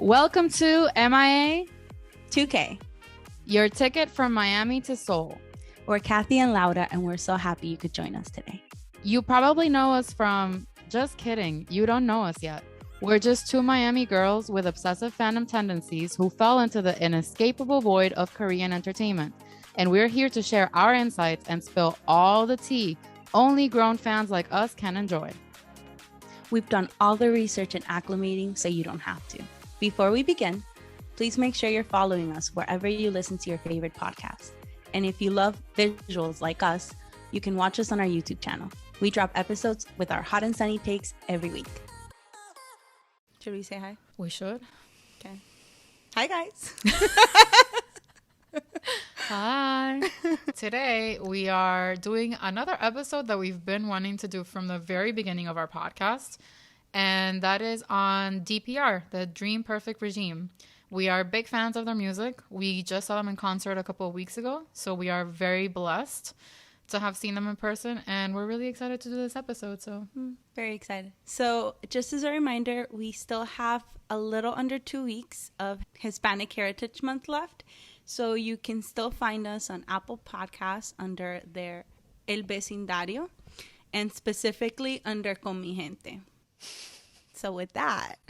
Welcome to MIA2K. Your ticket from Miami to Seoul. We're Kathy and Laura, and we're so happy you could join us today. You probably know us from, just kidding, you don't know us yet. We're just two Miami girls with obsessive fandom tendencies who fell into the inescapable void of Korean entertainment. And we're here to share our insights and spill all the tea only grown fans like us can enjoy. We've done all the research and acclimating so you don't have to. Before we begin, please make sure you're following us wherever you listen to your favorite podcast. And if you love visuals like us, you can watch us on our YouTube channel. We drop episodes with our hot and sunny takes every week. Should we say hi? We should. Okay. Hi, guys. Hi. Today, we are doing another episode that we've been wanting to do from the very beginning of our podcast. And that is on DPR, the Dream Perfect Regime. We are big fans of their music. We just saw them in concert a couple of weeks ago. So we are very blessed to have seen them in person. And we're really excited to do this episode. So very excited. So just as a reminder, we still have a little under 2 weeks of Hispanic Heritage Month left. So you can still find us on Apple Podcasts under their El Vecindario and specifically under Con Mi Gente. So with that,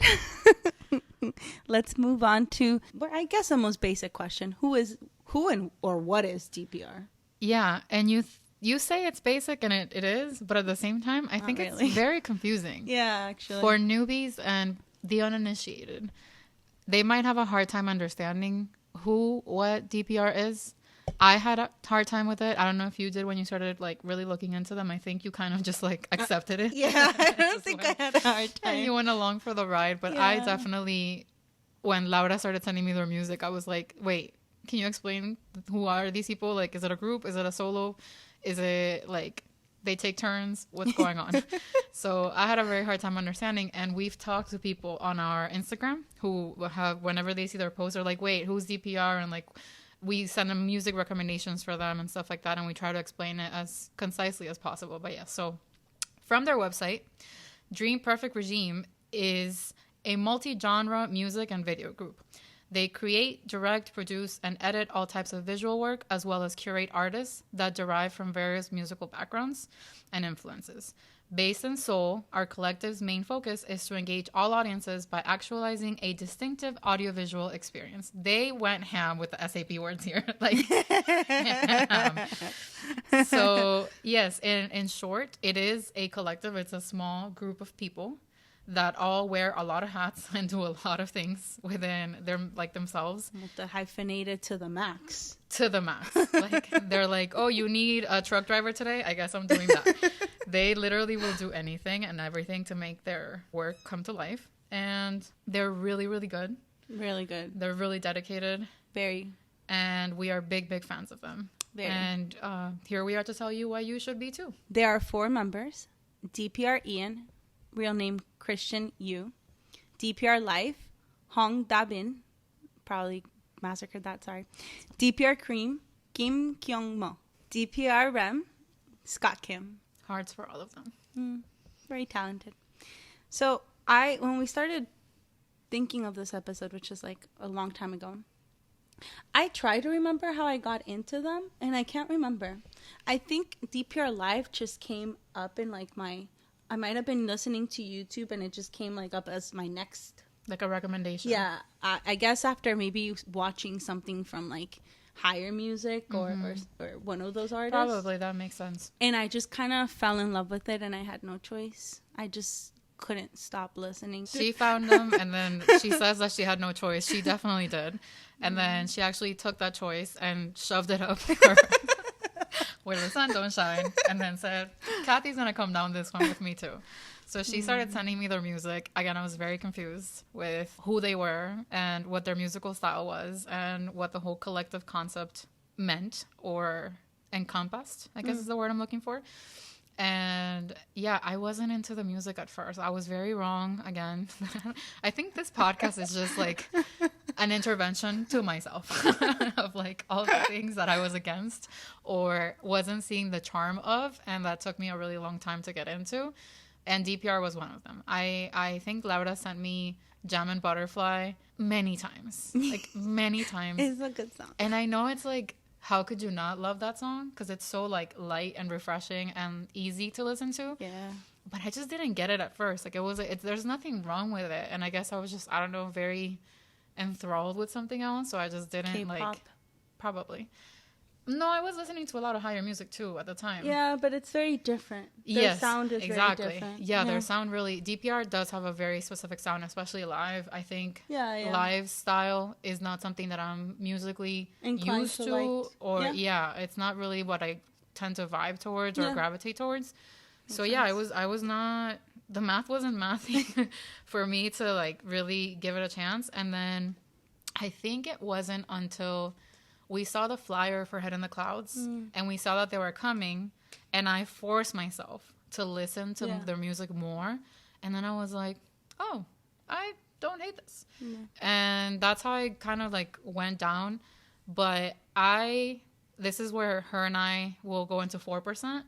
let's move on to, I guess, the most basic question. Who and what is DPR? Yeah, and you say it's basic, and it is, but at the same time, I think it's very confusing. Yeah, actually. For newbies and the uninitiated, they might have a hard time understanding what DPR is. I had a hard time with it. I don't know if you did when you started really looking into them. I think you kind of just accepted it. Yeah, I don't think I had a hard time. And you went along for the ride, but yeah. I definitely, when Laura started sending me their music, I was like, wait, can you explain who are these people? Is it a group? Is it a solo? Is it they take turns? What's going on? So I had a very hard time understanding, and we've talked to people on our Instagram who have, whenever they see their post, they're like, wait, who's DPR? And we send them music recommendations for them and stuff like that, and we try to explain it as concisely as possible. But yeah, so from their website, Dream Perfect Regime is a multi-genre music and video group. They create, direct, produce, and edit all types of visual work, as well as curate artists that derive from various musical backgrounds and influences. Based in Seoul, our collective's main focus is to engage all audiences by actualizing a distinctive audiovisual experience. They went ham with the SAP words here. So, yes, in short, it is a collective. It's a small group of people that all wear a lot of hats and do a lot of things within their themselves. Multi-hyphenated to the max. To the max. They're like, oh, you need a truck driver today? I guess I'm doing that. They literally will do anything and everything to make their work come to life. And they're really, really good. Really good. They're really dedicated. Very. And we are big, big fans of them. Very. And here we are to tell you why you should be too. There are 4 members. DPR Ian, real name Christian Yu. DPR Life, Hong Da-bin, probably massacred that, sorry. DPR CREAM, Kim Kyung-mo. DPR REM, Scott Kim. Hearts for all of them. Very talented. So when we started thinking of this episode, which is a long time ago, I try to remember how I got into them, and I can't remember. I think DPR Live just came up in I might have been listening to YouTube, and it just came up as my next, a recommendation. Yeah, I guess after maybe watching something from Higher Music or one of those artists. Probably, that makes sense. And I just kind of fell in love with it, and I had no choice. I just couldn't stop listening. She found them, and then she says that she had no choice. She definitely did. And then she actually took that choice and shoved it up her where the sun don't shine, and then said, Kathy's going to come down this one with me too. So she started sending me their music. Again, I was very confused with who they were and what their musical style was and what the whole collective concept meant or encompassed, I guess is the word I'm looking for. And yeah, I wasn't into the music at first. I was very wrong again. I think this podcast is just an intervention to myself of all the things that I was against or wasn't seeing the charm of, and that took me a really long time to get into. And DPR was one of them. I think Laura sent me Jam and Butterfly many times. Like, many times. It's a good song. And I know it's like, how could you not love that song? Because it's so, like, light and refreshing and easy to listen to. Yeah. But I just didn't get it at first. Like, there's nothing wrong with it. And I guess I was just, I don't know, very enthralled with something else. So I just didn't, K-pop. like, probably. No, I was listening to a lot of higher music too at the time. Yeah, but it's very different. Their sound is exactly. very different. Yeah, their sound really... DPR does have a very specific sound, especially live. I think live style is not something that I'm musically inclined used to. Like, or, it's not really what I tend to vibe towards or gravitate towards. So, I was not... The math wasn't mathing for me to, like, really give it a chance. And then I think it wasn't until... we saw the flyer for Head in the Clouds, and we saw that they were coming, and I forced myself to listen to their music more, and then I was like, oh, I don't hate this. And that's how I kind of, like, went down. But this is where her and I will go into 4%.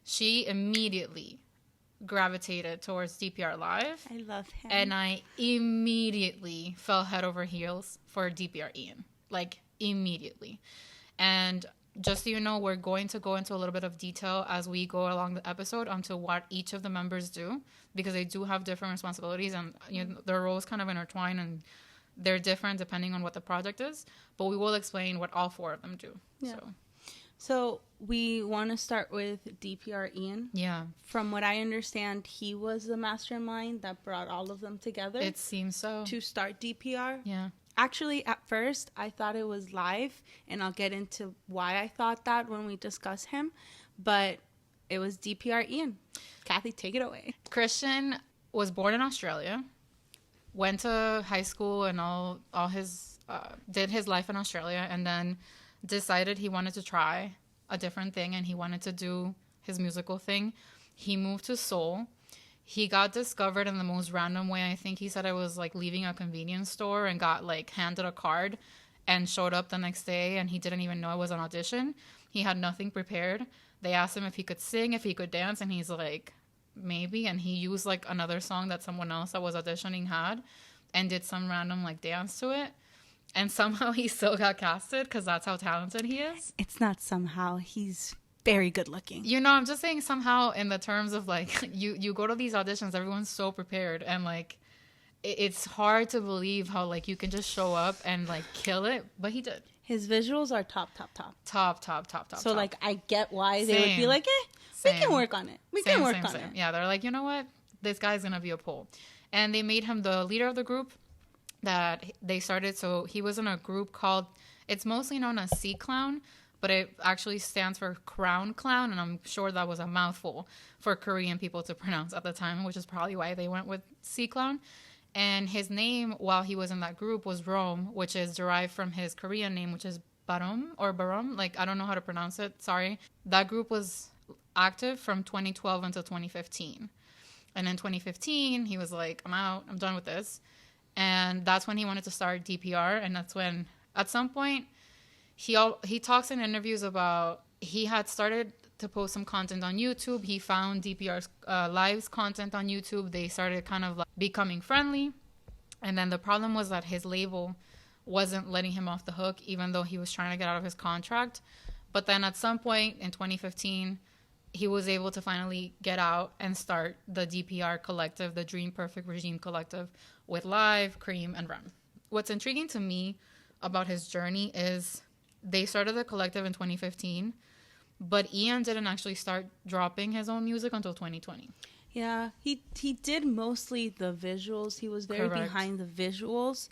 She immediately gravitated towards DPR Live. I love him. And I immediately fell head over heels for DPR Ian. Like, immediately. And just so you know, we're going to go into a little bit of detail as we go along the episode onto what each of the members do, because they do have different responsibilities, and their roles kind of intertwine, and they're different depending on what the project is. But we will explain what all 4 of them do. So we want to start with DPR Ian. Yeah. From what I understand, he was the mastermind that brought all of them together. It seems so. To start DPR. Yeah. Actually, at first, I thought it was live, and I'll get into why I thought that when we discuss him. But it was DPR Ian. Kathy, take it away. Christian was born in Australia, went to high school and all his, did his life in Australia, and then decided he wanted to try a different thing, and he wanted to do his musical thing. He moved to Seoul. He got discovered in the most random way. I think he said I was, like, leaving a convenience store and got, like, handed a card and showed up the next day, and he didn't even know it was an audition. He had nothing prepared. They asked him if he could sing, if he could dance, and he's like, maybe. And he used, like, another song that someone else that was auditioning had and did some random, like, dance to it. And somehow he still got casted because that's how talented he is. It's not somehow. He's very good looking. I'm just saying somehow in the terms of, like, you go to these auditions, everyone's so prepared, and, like, it's hard to believe how, like, you can just show up and, like, kill it, but he did. His visuals are top. So, like, I get why they would be like, we can work on it. We can work on it. Yeah, they're like, you know what? This guy's gonna be a pull. And they made him the leader of the group that they started. So he was in a group called, it's mostly known as C Clown, but it actually stands for Crown Clown, and I'm sure that was a mouthful for Korean people to pronounce at the time, which is probably why they went with C Clown. And his name, while he was in that group, was Rome, which is derived from his Korean name, which is Barom. Like, I don't know how to pronounce it. Sorry. That group was active from 2012 until 2015. And in 2015, he was like, I'm out. I'm done with this. And that's when he wanted to start DPR. And that's when, at some point, he talks in interviews about he had started to post some content on YouTube. He found DPR's Live's content on YouTube. They started kind of, like, becoming friendly. And then the problem was that his label wasn't letting him off the hook, even though he was trying to get out of his contract. But then at some point in 2015, he was able to finally get out and start the DPR Collective, the Dream Perfect Regime Collective, with Live, CREAM, and REM. What's intriguing to me about his journey is they started the collective in 2015, but Ian didn't actually start dropping his own music until 2020. Yeah, he did mostly the visuals. He was very behind the visuals.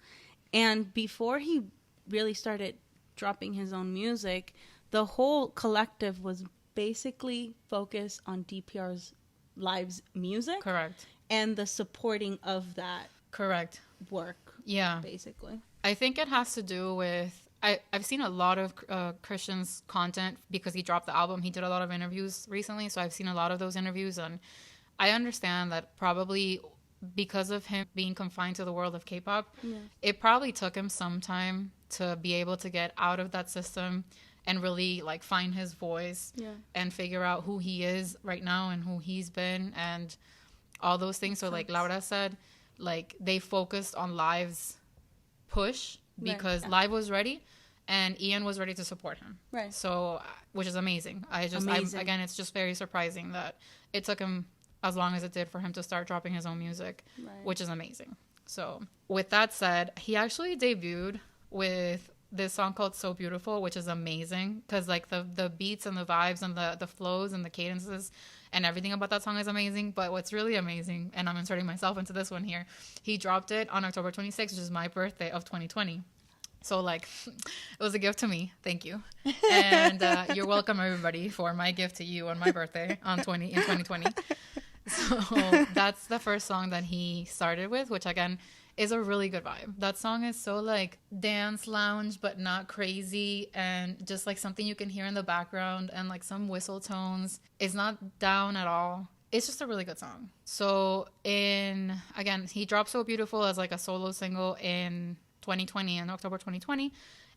And before he really started dropping his own music, the whole collective was basically focused on DPR's Live's music. Correct. And the supporting of that. Correct. Work. Yeah. Basically. I think it has to do with... I've seen a lot of Christian's content because he dropped the album. He did a lot of interviews recently, so I've seen a lot of those interviews, and I understand that probably because of him being confined to the world of K-pop, it probably took him some time to be able to get out of that system and really, like, find his voice and figure out who he is right now and who he's been. And all those things. So like Laura said, like they focused on Live's push because Live was ready and Ian was ready to support him. Right. So, which is amazing. Again, it's just very surprising that it took him as long as it did for him to start dropping his own music, which is amazing. So with that said, he actually debuted with this song called So Beautiful, which is amazing because like the beats and the vibes and the flows and the cadences and everything about that song is amazing. But what's really amazing, and I'm inserting myself into this one here, he dropped it on October 26th, which is my birthday of 2020. So like it was a gift to me. Thank you. And you're welcome, everybody, for my gift to you on my birthday in 2020. So that's the first song that he started with, which again is a really good vibe. That song is so like dance lounge, but not crazy, and just like something you can hear in the background and like some whistle tones. It's not down at all. It's just a really good song. So again, he dropped So Beautiful as like a solo single in 2020, in October 2020.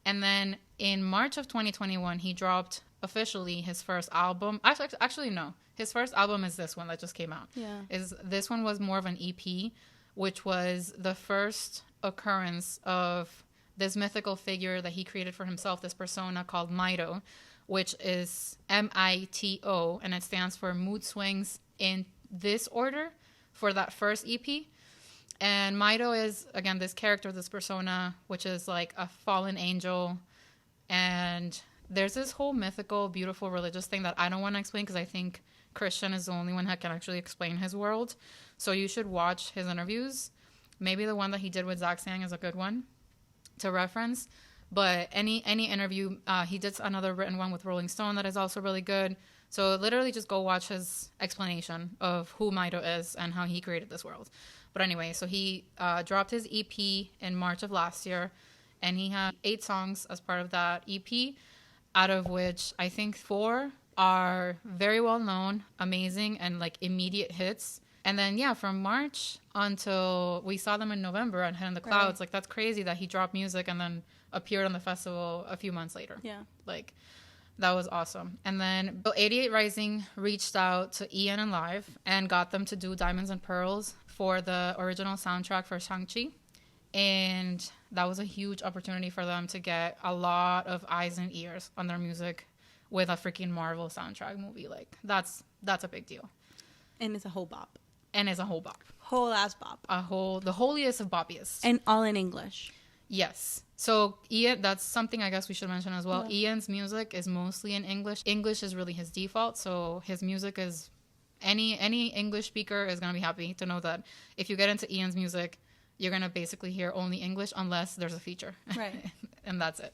And then in March of 2021, he dropped officially his first album. Actually, no. His first album is this one that just came out. Yeah. This one was more of an EP, which was the first occurrence of this mythical figure that he created for himself, this persona called Mito, which is MITO, and it stands for Mood Swings in This Order for that first EP. And Mito is, again, this character, this persona, which is like a fallen angel. And there's this whole mythical, beautiful, religious thing that I don't want to explain because I think Christian is the only one that can actually explain his world. So you should watch his interviews. Maybe the one that he did with Zach Sang is a good one to reference. But any interview, he did another written one with Rolling Stone that is also really good. So literally just go watch his explanation of who Mito is and how he created this world. But anyway, so he dropped his EP in March of last year, and he had 8 songs as part of that EP, out of which I think 4 are very well known, amazing, and like immediate hits. And then, yeah, from March until we saw them in November on Head in the Clouds, like that's crazy that he dropped music and then appeared on the festival a few months later. Yeah. Like, that was awesome. And then 88 Rising reached out to Ian and Live and got them to do Diamonds and Pearls for the original soundtrack for Shang-Chi. And that was a huge opportunity for them to get a lot of eyes and ears on their music with a freaking Marvel soundtrack movie. Like, that's a big deal. And it's a whole bop. Whole ass bop. The holiest of boppiest. And all in English. Yes. So Ian, that's something I guess we should mention as well. Yeah. Ian's music is mostly in English. English is really his default. So his music is, any English speaker is going to be happy to know that if you get into Ian's music, you're going to basically hear only English unless there's a feature. Right. And that's it.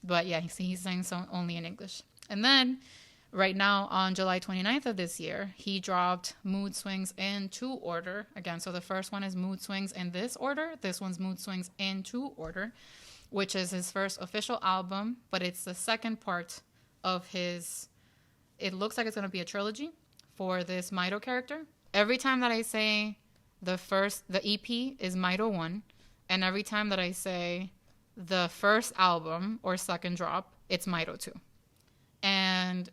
But yeah, he's saying only in English. And then right now on July 29th of this year, he dropped Mood Swings in 2 order. Again, so the first one is Mood Swings in this order. This one's Mood Swings in 2 order, which is his first official album, but it's the second part of his, it looks like it's going to be a trilogy for this Mito character. Every time that I say the EP is Mito 1, and every time that I say the first album or second drop, it's Mito 2. And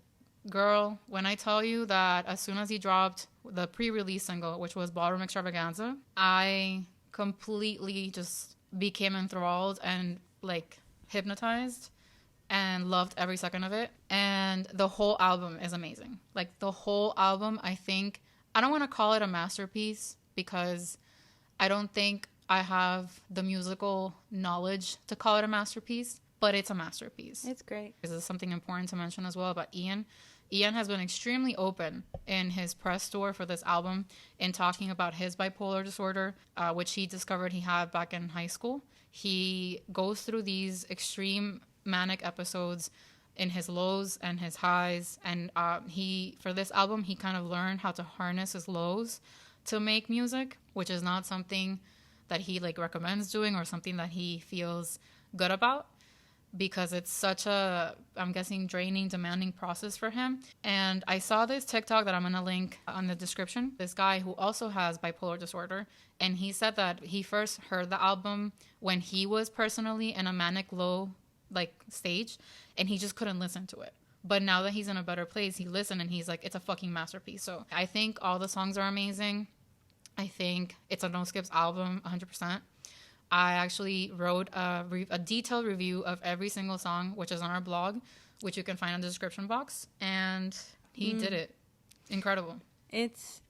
girl, when I tell you that as soon as he dropped the pre-release single, which was Ballroom Extravaganza, I completely just became enthralled and like hypnotized and loved every second of it. And the whole album is amazing. Like the whole album, I don't want to call it a masterpiece because I don't think I have the musical knowledge to call it a masterpiece, but it's a masterpiece. It's great. This is something important to mention as well about Ian. Ian has been extremely open in his press tour for this album in talking about his bipolar disorder, which he discovered he had back in high school. He goes through these extreme manic episodes in his lows and his highs. And for this album, he kind of learned how to harness his lows to make music, which is not something that he like recommends doing or something that he feels good about, because it's such a, I'm guessing, draining, demanding process for him. And I saw this TikTok that I'm going to link on the description. This guy who also has bipolar disorder. And he said that he first heard the album when he was personally in a manic low like stage, and he just couldn't listen to it. But now that he's in a better place, he listened and he's like, it's a fucking masterpiece. So I think all the songs are amazing. I think it's a no skips album 100%. I actually wrote a detailed review of every single song, which is on our blog, which you can find in the description box. And he did it. Incredible. It's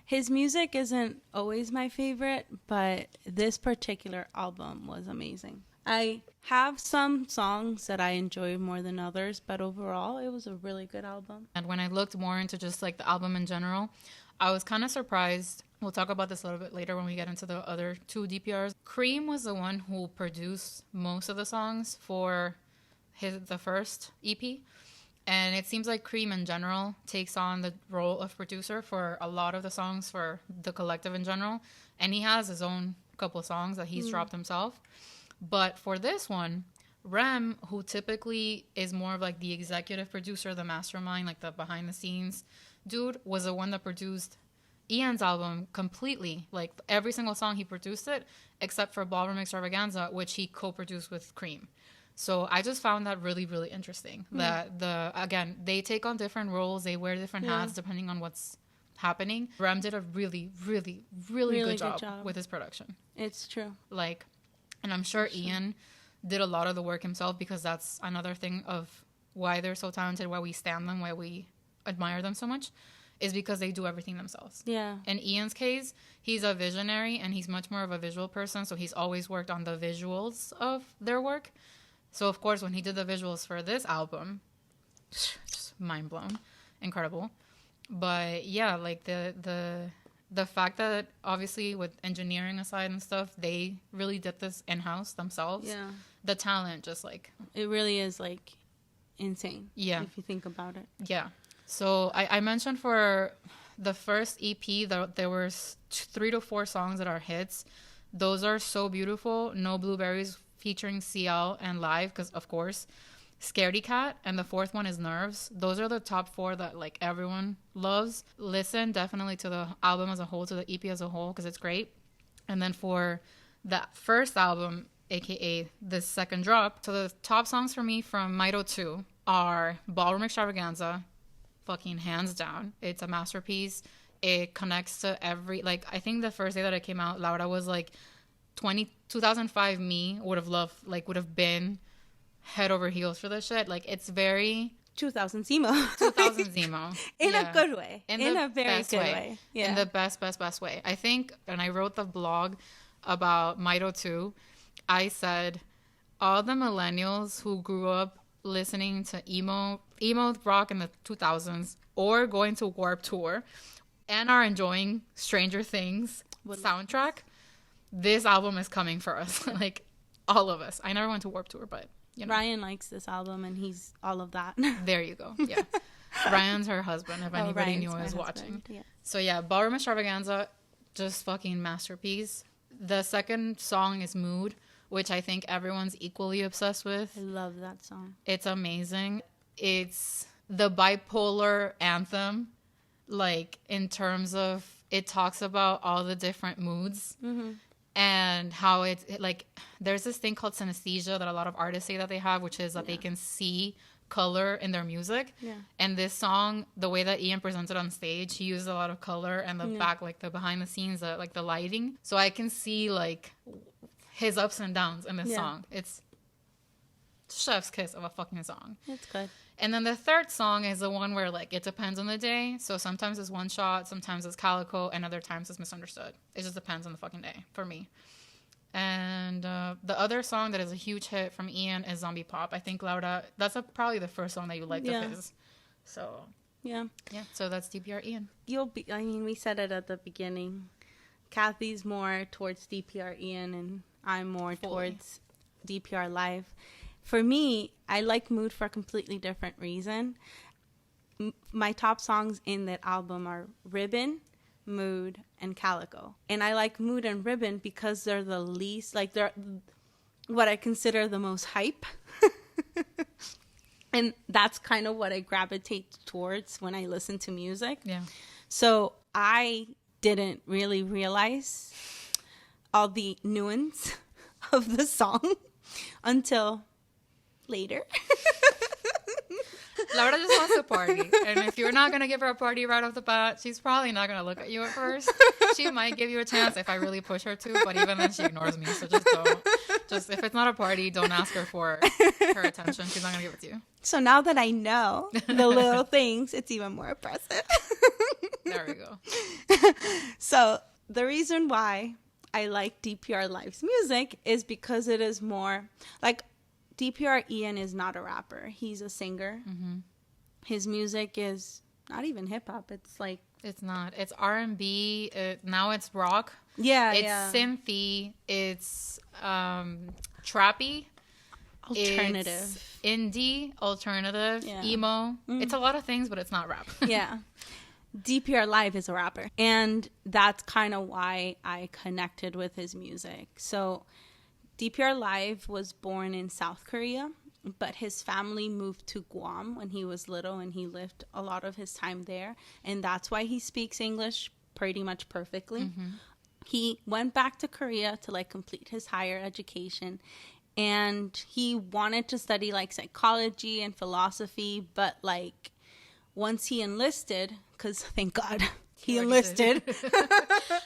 his music isn't always my favorite, but this particular album was amazing. I have some songs that I enjoy more than others, but overall it was a really good album. And when I looked more into just like the album in general, I was kind of surprised. We'll talk about this a little bit later when we get into the other two DPRs. Cream was the one who produced most of the songs for the first EP. And it seems like Cream in general takes on the role of producer for a lot of the songs for the collective in general. And he has his own couple songs that he's dropped himself. But for this one, Rem, who typically is more of like the executive producer, the mastermind, like the behind the scenes dude, was the one that produced Ian's album completely. Like every single song he produced it, except for Ballroom Extravaganza, which he co-produced with Cream. So I just found that really, really interesting. That again, they take on different roles, they wear different hats depending on what's happening. Rem did a really, really, really good job with his production. It's true. Like, and I'm sure Ian did a lot of the work himself, because that's another thing of why they're so talented, why we stand them, why we admire them so much, is because they do everything themselves. Yeah. In Ian's case, he's a visionary and he's much more of a visual person, so he's always worked on the visuals of their work. So, of course, when he did the visuals for this album, just mind blown. Incredible. But, yeah, like, the fact that, obviously, with engineering aside and stuff, they really did this in-house themselves. Yeah. The talent just, like... It really is, like, insane. Yeah. If you think about it. Yeah. So, I mentioned for the first EP that there were 3 to 4 songs that are hits. Those are so beautiful. No Blueberries featuring CL and Live, because of course, Scaredy Cat, and the 4th one is Nerves. Those are the top 4 that like everyone loves. Listen definitely to the album as a whole, to the EP as a whole, because it's great. And then for that first album, aka the second drop, so the top songs for me from MIA2K are Ballroom Extravaganza, fucking hands down. It's a masterpiece. It connects to every, like, I think the first day that it came out, Laura was like, 2005 me would have been head over heels for this shit. Like, it's very 2000 Zemo. 2000 Zemo. In a good way. In a very good way. Yeah. In the best way. I think, and I wrote the blog about MIA2K, I said, all the millennials who grew up listening to emo rock in the 2000s or going to Warped Tour and are enjoying Stranger Things soundtrack, this album is coming for us. Like, all of us. I never went to Warped Tour, but, you know. Ryan likes this album, and he's all of that. There you go. Yeah. Ryan's her husband, if anybody knew I was watching. Yeah. So, yeah, Ballroom Extravaganza, just fucking masterpiece. The second song is Mood, which I think everyone's equally obsessed with. I love that song. It's amazing. It's the bipolar anthem, like, in terms of it talks about all the different moods. Mm-hmm. And how it like, there's this thing called synesthesia that a lot of artists say that they have, which is that they can see color in their music. Yeah. And this song, the way that Ian presented on stage, he used a lot of color and the back, like the behind the scenes, like the lighting. So I can see like his ups and downs in this song. It's chef's kiss of a fucking song. It's good. And then the third song is the one where, like, it depends on the day. So sometimes it's One Shot, sometimes it's Calico, and other times it's Misunderstood. It just depends on the fucking day for me. And the other song that is a huge hit from Ian is Zombie Pop. I think, Laura, that's probably the first song that you liked of his. So, yeah. So that's DPR Ian. We said it at the beginning. Kathy's more towards DPR Ian, and I'm more towards DPR Live. For me, I like Mood for a completely different reason. My top songs in that album are Ribbon, Mood, and Calico. And I like Mood and Ribbon because they're the least, like, they're what I consider the most hype. And that's kind of what I gravitate towards when I listen to music. Yeah. So I didn't really realize all the nuance of the song until... later. Laura just wants to party. And if you're not going to give her a party right off the bat, she's probably not going to look at you at first. She might give you a chance if I really push her to, but even then she ignores me. So just don't. Just if it's not a party, don't ask her for her attention. She's not going to give it to you. So now that I know the little things, it's even more impressive. There we go. So the reason why I like DPR Live's music is because it is more like DPR Ian is not a rapper. He's a singer. Mm-hmm. His music is not even hip hop. It's like it's not. It's R&B. Now it's rock. Yeah, it's synthy. It's trappy. Alternative. It's indie. Alternative. Yeah. Emo. It's a lot of things, but it's not rap. Yeah. DPR Live is a rapper. And that's kind of why I connected with his music. So DPR Live was born in South Korea, but his family moved to Guam when he was little, and he lived a lot of his time there. And that's why he speaks English pretty much perfectly. Mm-hmm. He went back to Korea to like complete his higher education, and he wanted to study like psychology and philosophy, but like once he enlisted, because thank God he enlisted.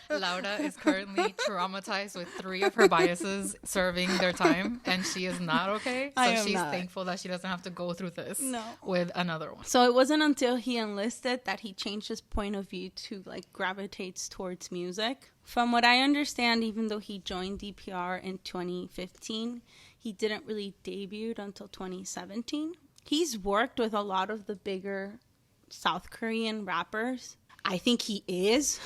Laura is currently traumatized with 3 of her biases serving their time, and she is not okay. So she's thankful that she doesn't have to go through this with another one. So it wasn't until he enlisted that he changed his point of view to like gravitates towards music. From what I understand, even though he joined DPR in 2015, he didn't really debut until 2017. He's worked with a lot of the bigger South Korean rappers. I think he is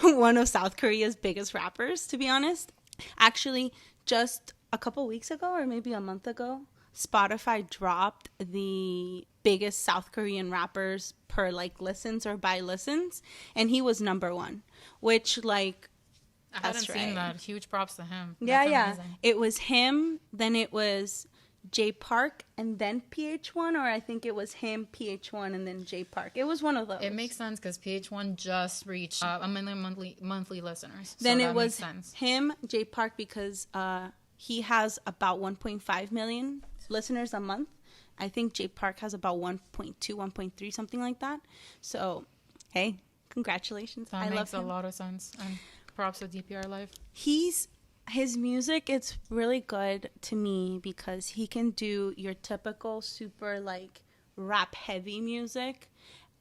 one of South Korea's biggest rappers, to be honest. Actually, just a couple weeks ago or maybe a month ago, Spotify dropped the biggest South Korean rappers per like listens or by listens, and he was number 1, which like I hadn't seen that. Huge props to him. That's amazing. It was him, then it was J Park, and then PH1, or I think it was him, PH1, and then J Park. It was one of those. It makes sense because PH1 just reached 1 million monthly listeners. Then it was him, J Park, because he has about 1.5 million listeners a month. I think J Park has about 1.2, 1.3, something like that. So, hey, congratulations. That makes a lot of sense. And props to DPR Live. His music, it's really good to me because he can do your typical super like rap heavy music,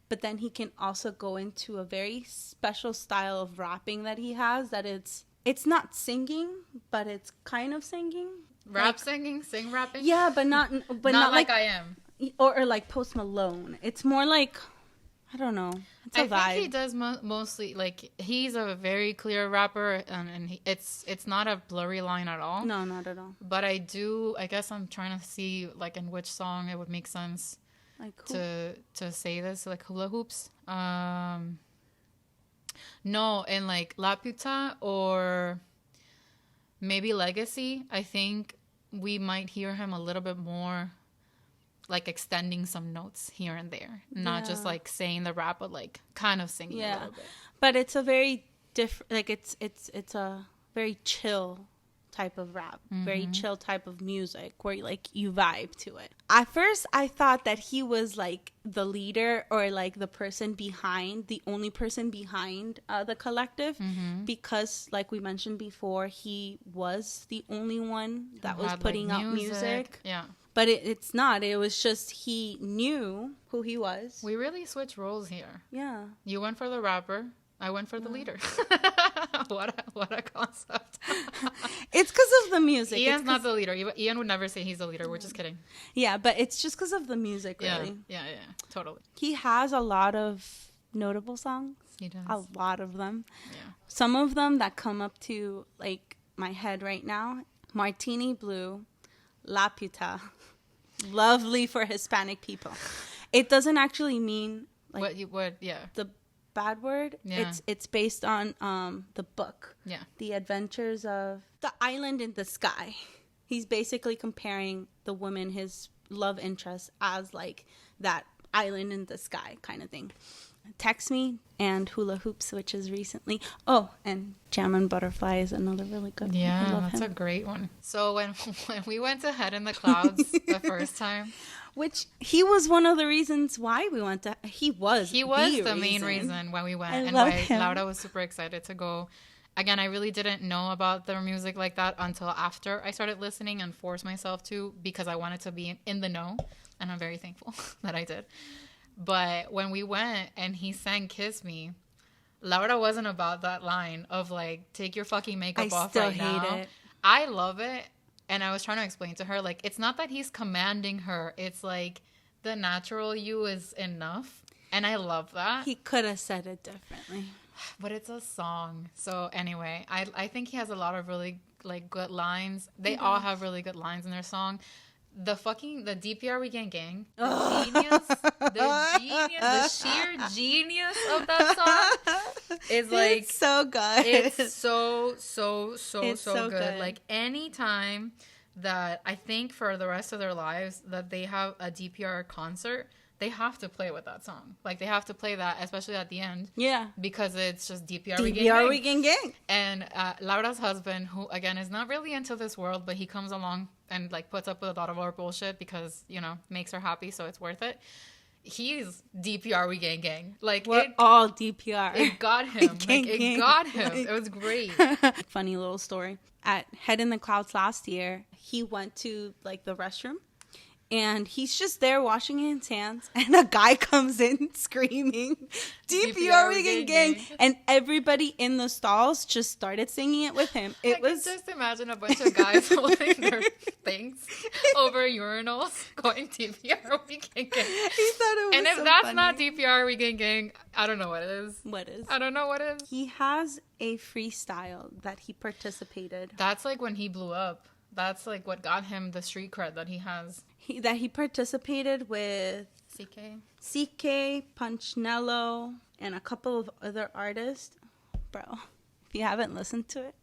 but then he can also go into a very special style of rapping that he has that it's not singing, but it's kind of singing. Rap singing? Sing rapping? Yeah, but not like I am. Or like Post Malone. It's more like, I don't know. It's a vibe. I think he does mostly, like, he's a very clear rapper, and it's not a blurry line at all. No, not at all. But I guess I'm trying to see, like, in which song it would make sense to say this, like, hula hoops. No, in, like, La Puta or maybe Legacy, I think we might hear him a little bit more like extending some notes here and there, not just like saying the rap, but like kind of singing a little bit. But it's a very different, like it's a very chill type of rap, very chill type of music where like you vibe to it. At first, I thought that he was like the leader or like the only person behind the collective, because like we mentioned before, he was the only one that was putting out music. Yeah. But it's not. It was just he knew who he was. We really switched roles here. Yeah. You went for the rapper. I went for the leader. What a concept. It's because of the music. Ian's not the leader. Ian would never say he's the leader. We're just kidding. Yeah, but it's just because of the music, really. Yeah, totally. He has a lot of notable songs. He does. A lot of them. Yeah. Some of them that come up to like my head right now. Martini Blue, La Puta. Lovely for Hispanic people. It doesn't actually mean like the bad word. Yeah. It's based on the book. Yeah. The Adventures of the Island in the Sky. He's basically comparing the woman, his love interest, as like that island in the sky kind of thing. Text Me and Hula Hoops, which is recently. Oh, and Jammin' Butterfly is another really good one. Yeah, that's a great one. So when we went to Head in the Clouds the first time, which he was one of the reasons why we went to. He was the main reason why we went, and why Laura was super excited to go. Again, I really didn't know about their music like that until after I started listening and forced myself to, because I wanted to be in the know, and I'm very thankful that I did. But when we went and he sang Kiss Me, Laura wasn't about that line of like, take your fucking makeup off right now. I still hate it. I love it. And I was trying to explain to her, like, it's not that he's commanding her. It's like the natural you is enough. And I love that. He could have said it differently. But it's a song. So anyway, I think he has a lot of really like good lines. They all have really good lines in their song. The DPR We Gang Gang, the sheer genius of that song is like, it's so good. It's so good. Like anytime that I think for the rest of their lives that they have a DPR concert, they have to play with that song. Like they have to play that, especially at the end. Yeah. Because it's just DPR We Gang Gang. And Laura's husband, who again is not really into this world, but he comes along and like puts up with a lot of our bullshit because, you know, makes her happy, so it's worth it. He's DPR We Gang Gang. Like we're all DPR. It got him. It got him. It was great. Funny little story. At Head in the Clouds last year, he went to like the restroom. And he's just there washing his hands, and a guy comes in screaming, DPR We Gang Gang. And everybody in the stalls just started singing it with him. I can just imagine a bunch of guys holding their things over urinals going DPR We Gang Gang. He thought it was And if so that's funny. Not DPR We Gang Gang, I don't know what is. What is? I don't know what is. He has a freestyle that he participated. That's like when he blew up. That's like what got him the street cred that he has. He participated with CK, Punchnello, and a couple of other artists. Bro, if you haven't listened to it,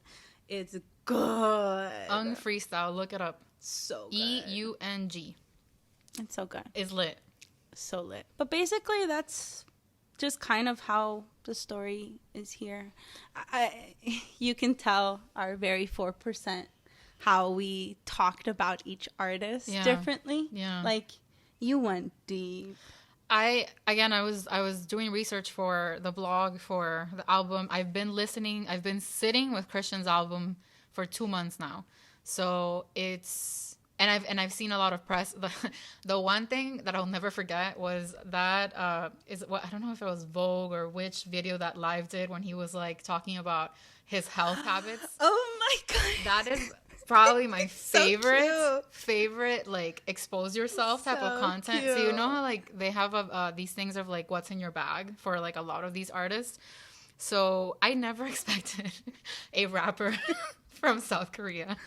it's good. Freestyle, look it up. So good. EUNG. It's so good. It's lit. So lit. But basically, that's just kind of how the story is here. You can tell our very 4% how we talked about each artist differently. Yeah. Like, you went deep. I was doing research for the blog for the album. I've been sitting with Christian's album for 2 months now. So it's, and I've seen a lot of press. The one thing that I'll never forget was that, I don't know if it was Vogue or which video that Live did when he was like talking about his health habits. Oh my God. That is probably my favorite like expose yourself type of content. Cute. So you know how like they have these things of like what's in your bag for like a lot of these artists. So I never expected a rapper from South Korea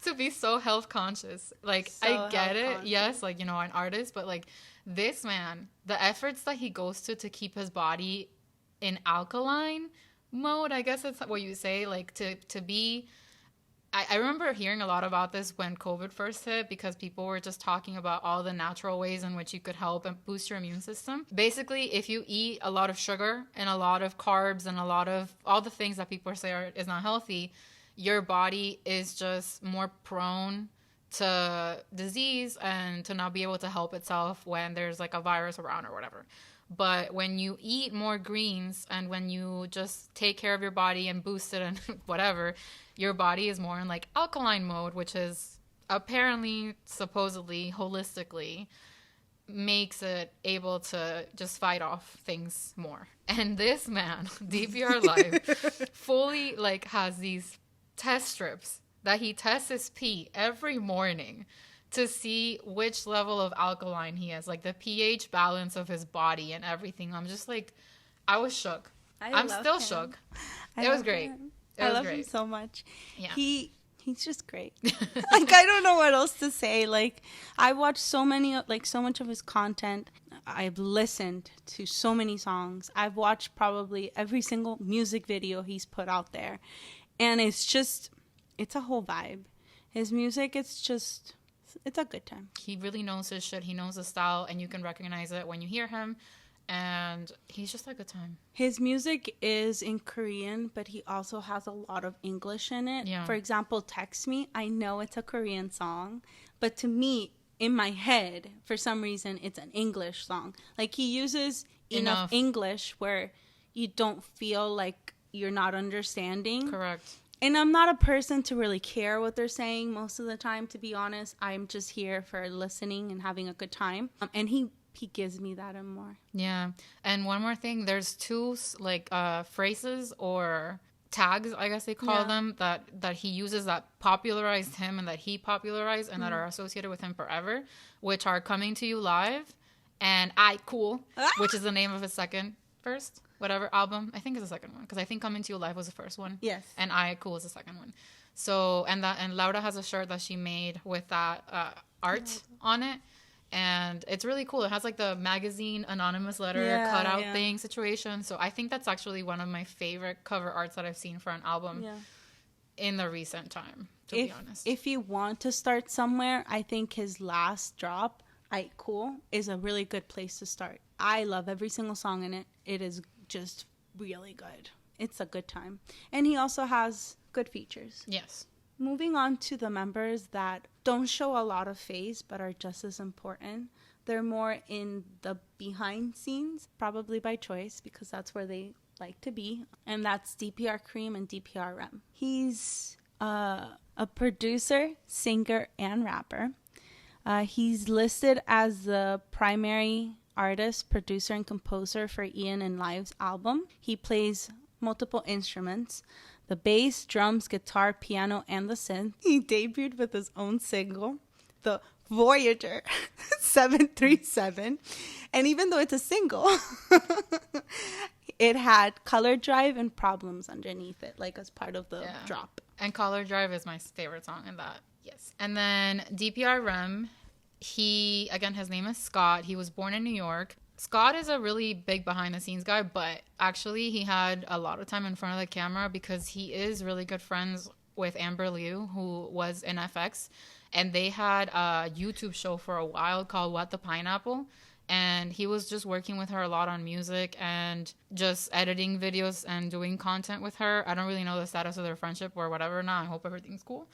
to be so health conscious. Like I get it, yes, like you know, an artist, but like this man, the efforts that he goes to keep his body in alkaline mode, I guess that's what you say, like to be. I remember hearing a lot about this when COVID first hit because people were just talking about all the natural ways in which you could help and boost your immune system. Basically, if you eat a lot of sugar and a lot of carbs and a lot of all the things that people say is not healthy, your body is just more prone to disease and to not be able to help itself when there's like a virus around or whatever. But when you eat more greens and when you just take care of your body and boost it and whatever, your body is more in like alkaline mode, which is apparently, supposedly, holistically makes it able to just fight off things more. And this man, DPR Live, fully like has these test strips that he tests his pee every morning to see which level of alkaline he is, like the pH balance of his body and everything. I'm just like, I was shook. I'm still shook. It was great. I love him so much. Yeah. He's just great. Like, I don't know what else to say. Like, I watched so much of his content. I've listened to so many songs. I've watched probably every single music video he's put out there. And it's a whole vibe. His music, it's a good time. He really knows his shit. He knows the style, and you can recognize it when you hear him. and he's just a good time. His music is in Korean, but he also has a lot of English in it. Yeah. For example, Text Me. I know it's a Korean song, but to me, in my head, for some reason, it's an English song. Like, he uses enough English where you don't feel like you're not understanding. Correct. And I'm not a person to really care what they're saying most of the time, to be honest. I'm just here for listening and having a good time. And he gives me that and more. Yeah. And one more thing, there's two like phrases or tags, I guess they call them, that he uses that popularized him and that he popularized and that are associated with him forever, which are Coming to You Live and I Cool, which is the name of his first whatever album. I think it's the second one, because I think Coming to You Live was the first one. Yes. And I Cool is the second one. So, and Laura has a shirt that she made with that art on it. And it's really cool. It has like the magazine anonymous letter cutout thing situation. So I think that's actually one of my favorite cover arts that I've seen for an album in the recent time, to be honest. If you want to start somewhere, I think his last drop, I Cool, is a really good place to start. I love every single song in it. It is just really good. It's a good time. And he also has good features. Yes. Moving on to the members that don't show a lot of face but are just as important. They're more in the behind scenes, probably by choice, because that's where they like to be. And that's DPR CREAM and DPR REM. He's a producer, singer, and rapper. He's listed as the primary artist, producer, and composer for Ian and Live's album. He plays multiple instruments: the bass, drums, guitar, piano, and the synth. He debuted with his own single, the Voyager 737. And even though it's a single, it had Color Drive and Problems underneath it, like as part of the drop. And Color Drive is my favorite song in that. Yes. And then DPR REM, his name is Scott. He was born in New York. Scott is a really big behind-the-scenes guy, but actually he had a lot of time in front of the camera because he is really good friends with Amber Liu, who was in FX, and they had a YouTube show for a while called What the Pineapple, and he was just working with her a lot on music and just editing videos and doing content with her. I don't really know the status of their friendship or whatever now. I hope everything's cool.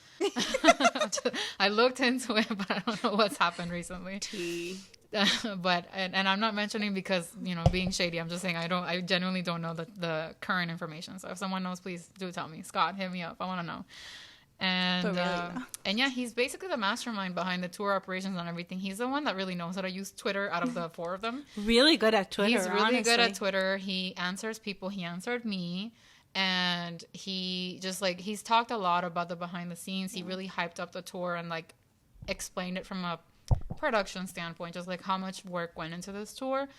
I looked into it, but I don't know what's happened recently. But and I'm not mentioning because, you know, being shady. I'm just saying I genuinely don't know the current information. So if someone knows, please do tell me. Scott, hit me up. I want to know. And and yeah, he's basically the mastermind behind the tour operations and everything. He's the one that really knows how to use Twitter out of the four of them. Really good at Twitter. He's really good at Twitter. He answers people. He answered me. And he just he's talked a lot about the behind the scenes. He really hyped up the tour and explained it from a production standpoint, just how much work went into this tour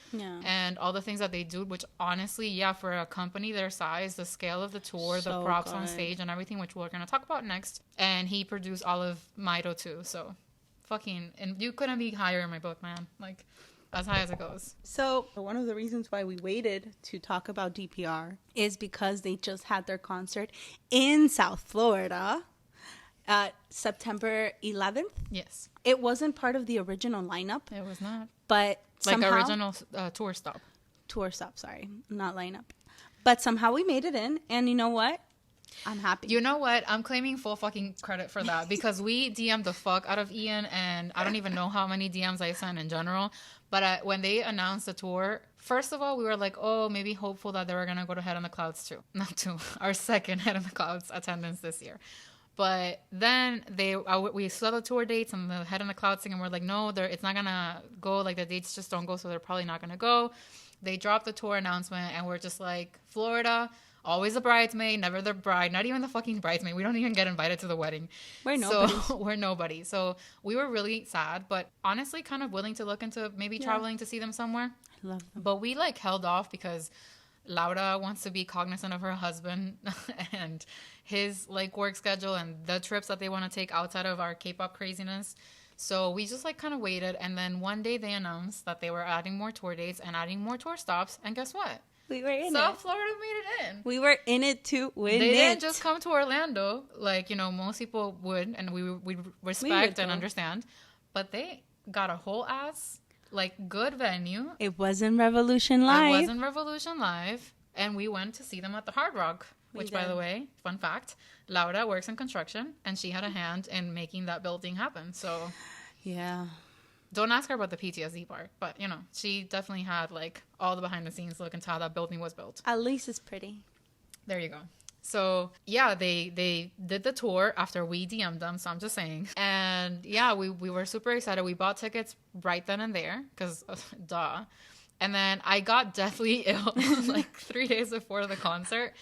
and all the things that they do, which honestly, for a company their size, the scale of the tour, so the props on stage and everything, which we're going to talk about next. And he produced all of MIA2K, so and you couldn't be higher in my book, man. As high as it goes. So one of the reasons why we waited to talk about DPR is because they just had their concert in South Florida September 11th. Yes. It wasn't part of the original lineup. It was not. But somehow... original tour stop. Tour stop, sorry. Not lineup. But somehow we made it in. And you know what? I'm happy. You know what? I'm claiming full fucking credit for that because we DM'd the fuck out of Ian, and I don't even know how many DMs I sent in general. But when they announced the tour, first of all, we were maybe hopeful that they were going to go to Head on the Clouds too. Not two. Our second Head on the Clouds attendance this year. But then we saw the tour dates and the Head on the Clouds thing, and we're like, no, it's not going to go. The dates just don't go, so they're probably not going to go. They dropped the tour announcement, and we're just Florida, always the bridesmaid, never the bride, not even the fucking bridesmaid. We don't even get invited to the wedding. We're nobody. So we're nobody. So we were really sad, but honestly kind of willing to look into maybe traveling to see them somewhere. I love them. But we held off because Laura wants to be cognizant of her husband and his work schedule and the trips that they want to take outside of our K-pop craziness. So we just kind of waited, and then one day they announced that they were adding more tour dates and adding more tour stops, and guess what? We were in it. South Florida made it in. We were in it to win. They didn't just come to Orlando most people would, and we respect and understand, but they got a whole ass like, good venue. It wasn't Revolution Live. It wasn't Revolution Live. And we went to see them at the Hard Rock, which, by the way, fun fact, Laura works in construction, and she had a hand in making that building happen. So, yeah. Don't ask her about the PTSD part, but, you know, she definitely had, like, all the behind-the-scenes look into how that building was built. At least it's pretty. There you go. So, yeah, they did the tour after we DM'd them, so I'm just saying. And, yeah, we were super excited. We bought tickets right then and there, because, duh. And then I got deathly ill, like, 3 days before the concert.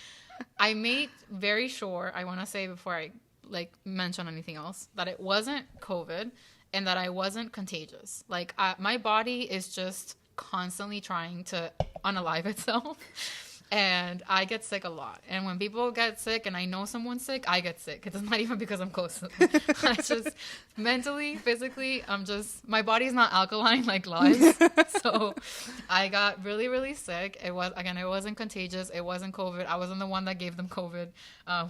I made very sure, I want to say before I, like, mention anything else, that it wasn't COVID and that I wasn't contagious. Like, my body is just constantly trying to unalive itself. And I get sick a lot. And when people get sick and I know someone's sick, I get sick. It's not even because I'm close to them. I just mentally, physically, my body's not alkaline like lives. So I got really, really sick. It wasn't contagious. It wasn't COVID. I wasn't the one that gave them COVID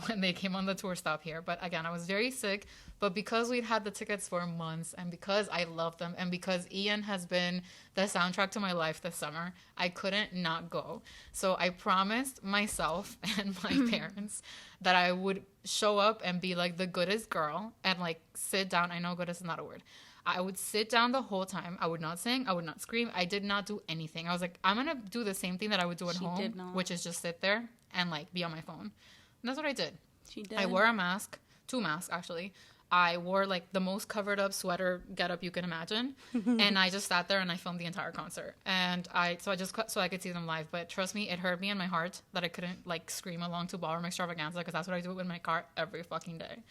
when they came on the tour stop here. But again, I was very sick. But because we'd had the tickets for months and because I love them and because Ian has been the soundtrack to my life this summer, I couldn't not go. So I promised myself and my parents that I would show up and be like the goodest girl and like sit down. I know goodest is not a word. I would sit down the whole time. I would not sing. I would not scream. I did not do anything. I was like, I'm going to do the same thing that I would do at home, which is just sit there and like be on my phone. And that's what I did. She did. I wore a mask, 2 masks actually. I wore like the most covered up sweater getup you can imagine. And I just sat there and I filmed the entire concert. And so I could see them live. But trust me, it hurt me in my heart that I couldn't like scream along to Ballroom Extravaganza because that's what I do in my car every fucking day.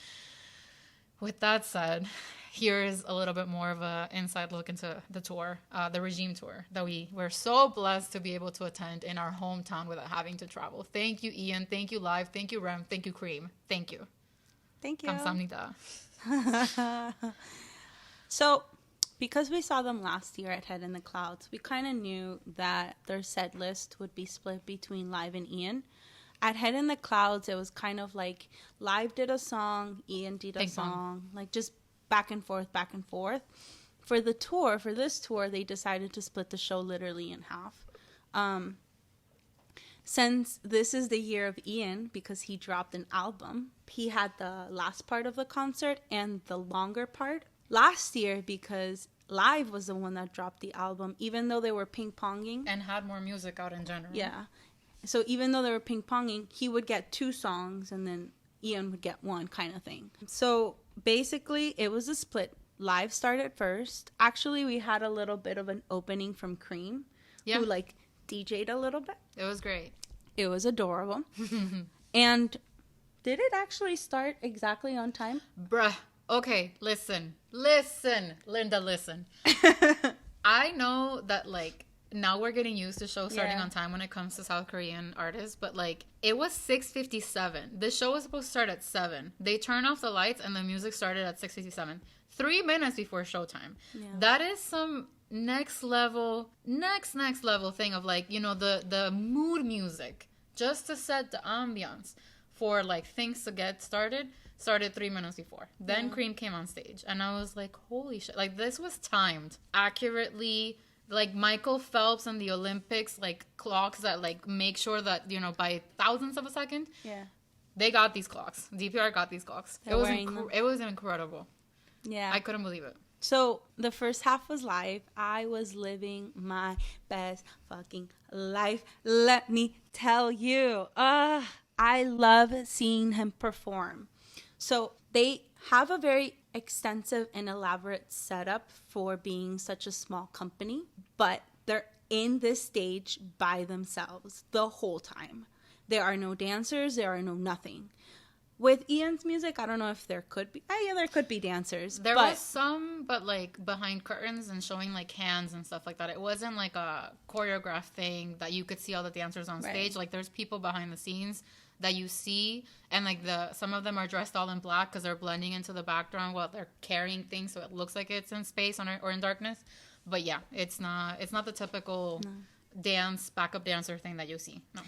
With that said, here's a little bit more of an inside look into the tour, the Regime tour that we were so blessed to be able to attend in our hometown without having to travel. Thank you, Ian. Thank you, Live. Thank you, REM. Thank you, CREAM. Thank you. Thank you. 감사합니다. So, because we saw them last year at Head in the Clouds, we kind of knew that their set list would be split between Live and Ian. At Head in the Clouds, it was kind of like Live did a song, Ian did a song, like just back and forth, back and forth. For this tour, they decided to split the show literally in half. Since this is the year of Ian, because he dropped an album, he had the last part of the concert and the longer part. Last year, because Live was the one that dropped the album, even though they were ping-ponging. And had more music out in general. Yeah. So even though they were ping-ponging, he would get 2 songs and then Ian would get 1 kind of thing. So basically, it was a split. Live started first. Actually, we had a little bit of an opening from CREAM, who like DJ'd a little bit. It was great. It was adorable. And did it actually start exactly on time? Bruh. Okay, listen, Linda, listen. I know that, like, now we're getting used to shows starting on time when it comes to South Korean artists, but, like, it was 6:57. The show was supposed to start at 7. They turned off the lights and the music started at 6:57. 3 minutes before showtime. Yeah. That is some next level thing of, like, you know, the mood music just to set the ambiance for, like, things to get started 3 minutes before. Then CREAM came on stage and I was like, holy shit, like, this was timed accurately, like Michael Phelps and the Olympics, like, clocks that, like, make sure that, you know, by thousandths of a second, they got these clocks. DPR got these clocks. It was incredible. Yeah, I couldn't believe it. So the first half was Live. I was living my best fucking life, let me tell you. I love seeing him perform. So they have a very extensive and elaborate setup for being such a small company, but they're in this stage by themselves the whole time. There are no dancers, there are no nothing. With Ian's music, I don't know if there could be. There could be dancers. There was some, but like behind curtains and showing like hands and stuff like that. It wasn't like a choreographed thing that you could see all the dancers on stage. Like there's people behind the scenes that you see, and like some of them are dressed all in black because they're blending into the background while they're carrying things, so it looks like it's in space or in darkness. But yeah, it's not the typical backup dancer thing that you see. No.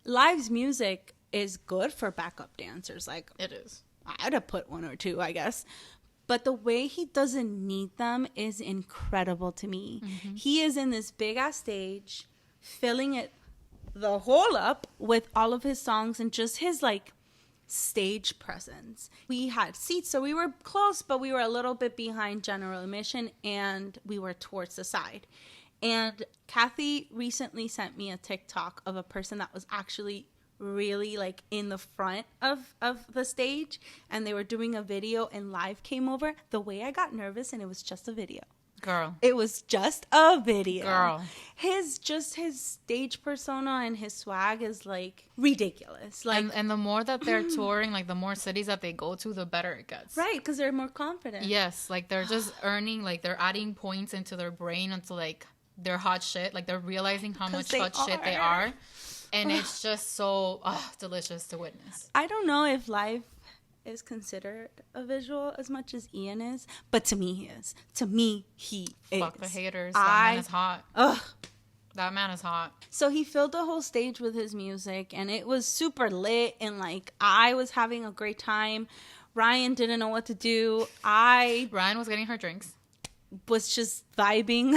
Live's music is good for backup dancers. Like, it is. I'd have put 1 or 2, I guess. but the way he doesn't need them is incredible to me. He is in this big ass stage, filling it the whole up with all of his songs and just his like stage presence. We had seats, so we were close, but we were a little bit behind general admission, and we were towards the side. And Kathy recently sent me a TikTok of a person that was actually really like in the front of the stage, and they were doing a video and live came over. The way I got nervous, and it was just a video. Girl. It was just a video. Girl. His stage persona and his swag is like ridiculous. Like, and the more that they're touring, like the more cities that they go to, the better it gets. Right, because they're more confident. Yes, like they're just earning, like they're adding points into their brain into like their hot shit. Like they're realizing how much hot shit they are. And it's just so delicious to witness. I don't know if live is considered a visual as much as Ian is, but to me he is. To me he is. Fuck the haters. That man is hot. Ugh. That man is hot. So he filled the whole stage with his music, and it was super lit, and like I was having a great time. Ryan didn't know what to do. Ryan was getting her drinks. Was just vibing.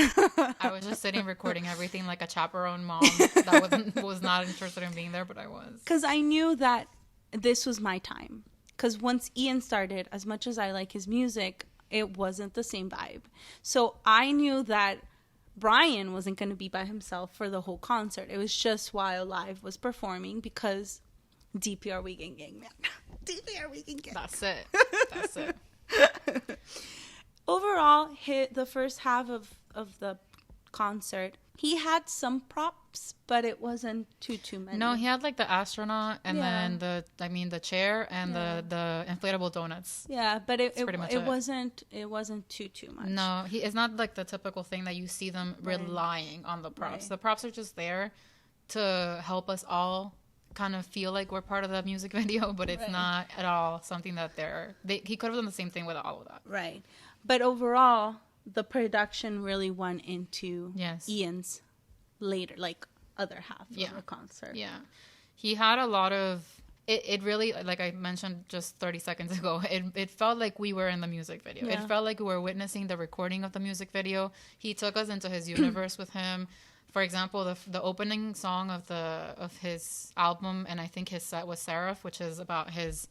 I was just sitting recording everything like a chaperone mom that was not interested in being there, but I was. Because I knew that this was my time. Because once Ian started, as much as I like his music, it wasn't the same vibe. So I knew that Brian wasn't going to be by himself for the whole concert. It was just while Live was performing, because DPR Weekend Gang, man. DPR Weekend Gang. That's it. That's it. Overall, the first half of the concert, he had some props, but it wasn't too many. No, he had like the astronaut and then the chair and the inflatable donuts. Yeah, but it wasn't too much. No, it's not like the typical thing that you see them relying on the props. Right. The props are just there to help us all kind of feel like we're part of the music video, but it's not at all something that he could have done the same thing with all of that. Right. But overall, the production really went into Ian's later, like, other half of the concert. Yeah. He had a lot of... It really, like I mentioned just 30 seconds ago, it felt like we were in the music video. Yeah. It felt like we were witnessing the recording of the music video. He took us into his universe with him. For example, the opening song of his album, and I think his set was Seraph, which is about his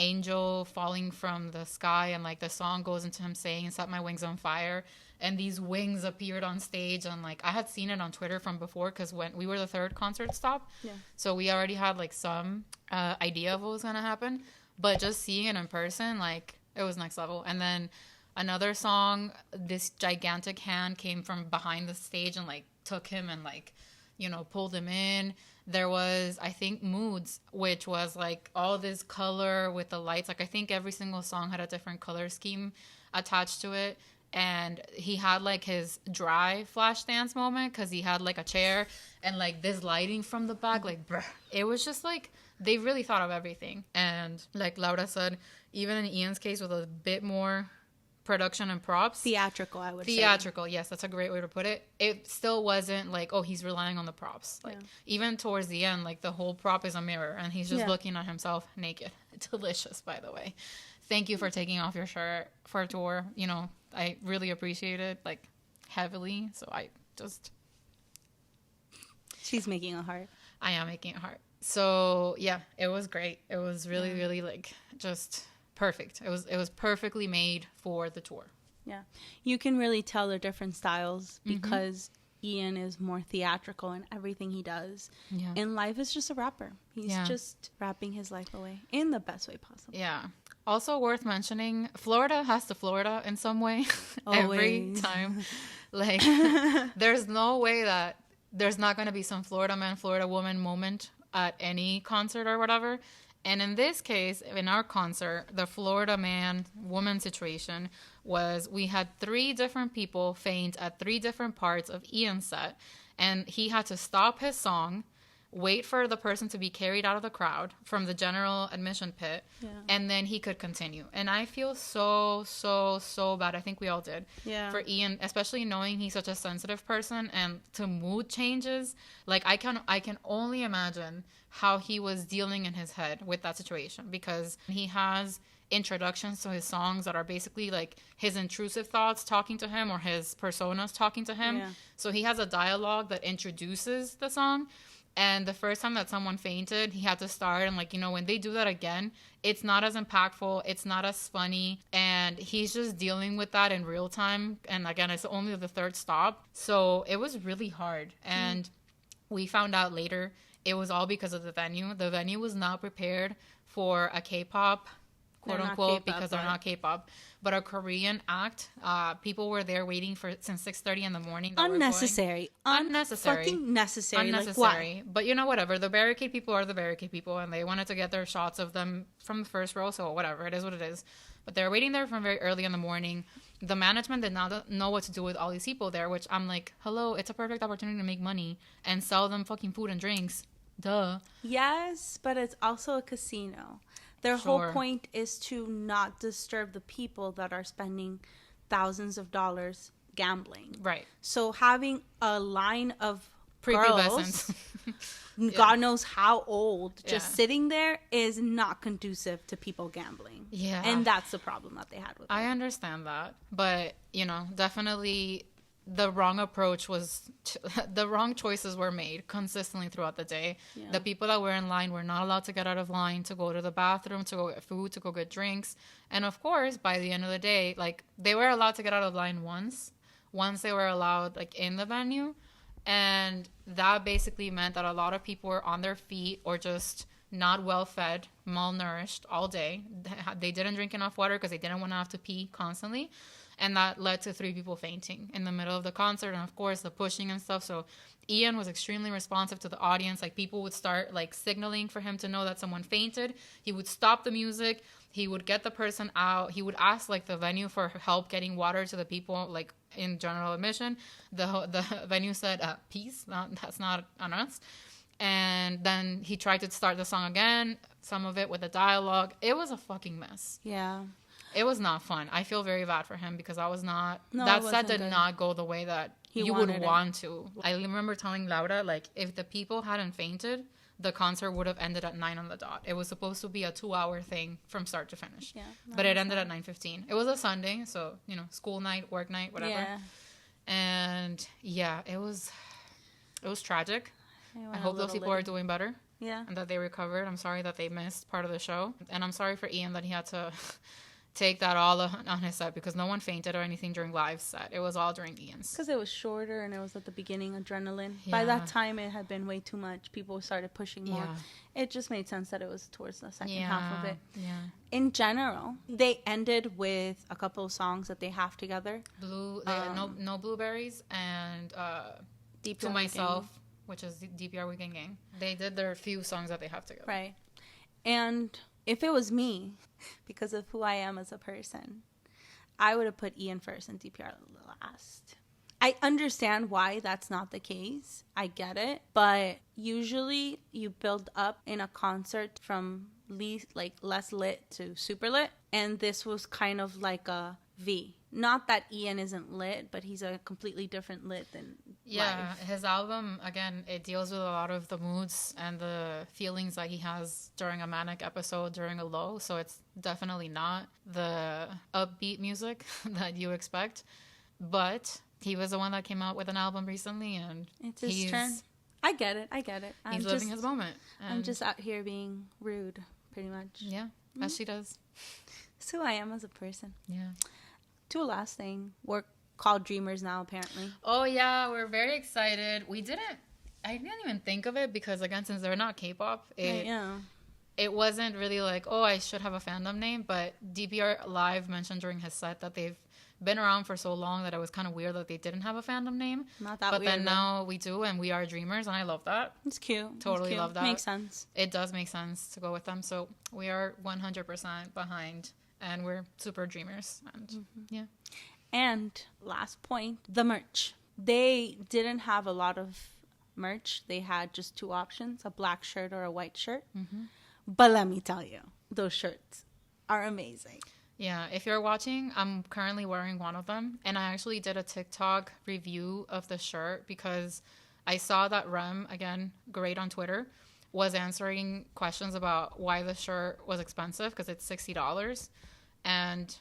angel falling from the sky, and like the song goes into him saying, "Set my wings on fire," and these wings appeared on stage, and like I had seen it on Twitter from before, because when we were the third concert stop, so we already had like some idea of what was gonna happen, but just seeing it in person, like it was next level. And then another song, this gigantic hand came from behind the stage and like took him and like, you know, pulled him in. There was, I think, Moods, which was like all this color with the lights. Like I think every single song had a different color scheme attached to it. And he had like his dry flash dance moment, because he had like a chair and like this lighting from the back. Like, bruh. It was just like, they really thought of everything. And like Laura said, even in Ian's case, with a bit more production and props, theatrical, I would say. Theatrical, yes, that's a great way to put it. It still wasn't like, oh, he's relying on the props. Like even towards the end, like the whole prop is a mirror and he's just looking at himself naked. Delicious, by the way. Thank you for taking off your shirt for a tour. You know, I really appreciate it, like heavily. So I just... She's making a heart. I am making a heart. So yeah, it was great. It was really, really like just... perfect. It was perfectly made for the tour. Yeah. You can really tell the different styles, because Ian is more theatrical in everything he does. Yeah. And Live is just a rapper. He's just rapping his life away in the best way possible. Yeah. Also worth mentioning, Florida has to Florida in some way. Every time. Like, there's no way that there's not going to be some Florida man, Florida woman moment at any concert or whatever. And in this case, in our concert, the Florida man-woman situation was we had 3 different people faint at 3 different parts of Ian's set. And he had to stop his song, wait for the person to be carried out of the crowd from the general admission pit, and then he could continue. And I feel so bad. I think we all did. Yeah. For Ian, especially knowing he's such a sensitive person, and to mood changes. Like I can only imagine how he was dealing in his head with that situation, because he has introductions to his songs that are basically like his intrusive thoughts talking to him or his personas talking to him. Yeah. So he has a dialogue that introduces the song. And the first time that someone fainted, he had to start. And, like, you know, when they do that again, it's not as impactful. It's not as funny. And he's just dealing with that in real time. And, again, it's only the third stop. So it was really hard. And we found out later it was all because of the venue. The venue was not prepared for a K-pop, quote unquote, because they're not K-pop, but a Korean act. People were there waiting for since 6:30 in the morning. Unnecessary. Fucking necessary. Unnecessary. Like, but, you know, whatever. The barricade people are the barricade people, and they wanted to get their shots of them from the first row. So whatever, it is what it is. But they're waiting there from very early in the morning. The management did not know what to do with all these people there, which I'm like, hello, it's a perfect opportunity to make money and sell them fucking food and drinks. Duh. Yes, but it's also a casino. Their whole point is to not disturb the people that are spending thousands of dollars gambling. Right. So having a line of Prepubescents. God knows how old, just sitting there is not conducive to people gambling. Yeah. And that's the problem that they had with it. I understand that. But, you know, definitely the wrong approach was, the wrong choices were made consistently throughout the day. Yeah. The people that were in line were not allowed to get out of line, to go to the bathroom, to go get food, to go get drinks. And of course, by the end of the day, like, they were allowed to get out of line once they were allowed, like, in the venue. And that basically meant that a lot of people were on their feet or just not well fed, malnourished all day. They didn't drink enough water because they didn't want to have to pee constantly. And that led to 3 people fainting in the middle of the concert. And, of course, the pushing and stuff. So Ian was extremely responsive to the audience. Like, people would start, like, signaling for him to know that someone fainted. He would stop the music. He would get the person out. He would ask, like, the venue for help getting water to the people, like, in general admission. The venue said, peace. That's not on us. And then he tried to start the song again, some of it with the dialogue. It was a fucking mess. Yeah. It was not fun. I feel very bad for him because I was not... that set did not go the way that you would want to. I remember telling Laura, like, if the people hadn't fainted, the concert would have ended at 9 on the dot. It was supposed to be a 2-hour thing from start to finish. Yeah, but it ended at 9:15. It was a Sunday, so, you know, school night, work night, whatever. Yeah. And, yeah, it was tragic. I hope those people are doing better. Yeah. And that they recovered. I'm sorry that they missed part of the show. And I'm sorry for Ian that he had to... take that all on his set because no one fainted or anything during live set. It was all during Ian's. Because it was shorter and it was at the beginning, adrenaline. Yeah. By that time, it had been way too much. People started pushing more. Yeah. It just made sense that it was towards the second half of it. Yeah. In general, they ended with a couple of songs that they have together. No Blueberries and DPR To Myself, which is DPR Weekend Gang. They did their few songs that they have together. Right. And... if it was me, because of who I am as a person, I would have put Ian first and DPR last. I understand why that's not the case. I get it. But usually you build up in a concert from less lit to super lit. And this was kind of like a V. Not that Ian isn't lit, but he's a completely different lit than live. His album, again, it deals with a lot of the moods and the feelings that he has during a manic episode, during a low. So it's definitely not the upbeat music that you expect. But he was the one that came out with an album recently, and it's his turn. I get it. He's living his moment. I'm just out here being rude, pretty much. Yeah, as she does. That's who I am as a person. Yeah. To a last thing, we're called Dreamers now, apparently. Oh, yeah, we're very excited. I didn't even think of it because, again, since they're not K-pop, it wasn't really like, oh, I should have a fandom name. But DPR Live mentioned during his set that they've been around for so long that it was kind of weird that they didn't have a fandom name. Not that but weird. But then now we do, and we are Dreamers, and I love that. It's cute. Totally love that. Makes sense. It does make sense to go with them. So we are 100% behind. And we're super dreamers. And yeah. And last point, the merch. They didn't have a lot of merch. They had just 2 options, a black shirt or a white shirt. Mm-hmm. But let me tell you, those shirts are amazing. Yeah, if you're watching, I'm currently wearing one of them. And I actually did a TikTok review of the shirt because I saw that REM, again, great on Twitter, was answering questions about why the shirt was expensive, because it's $60. And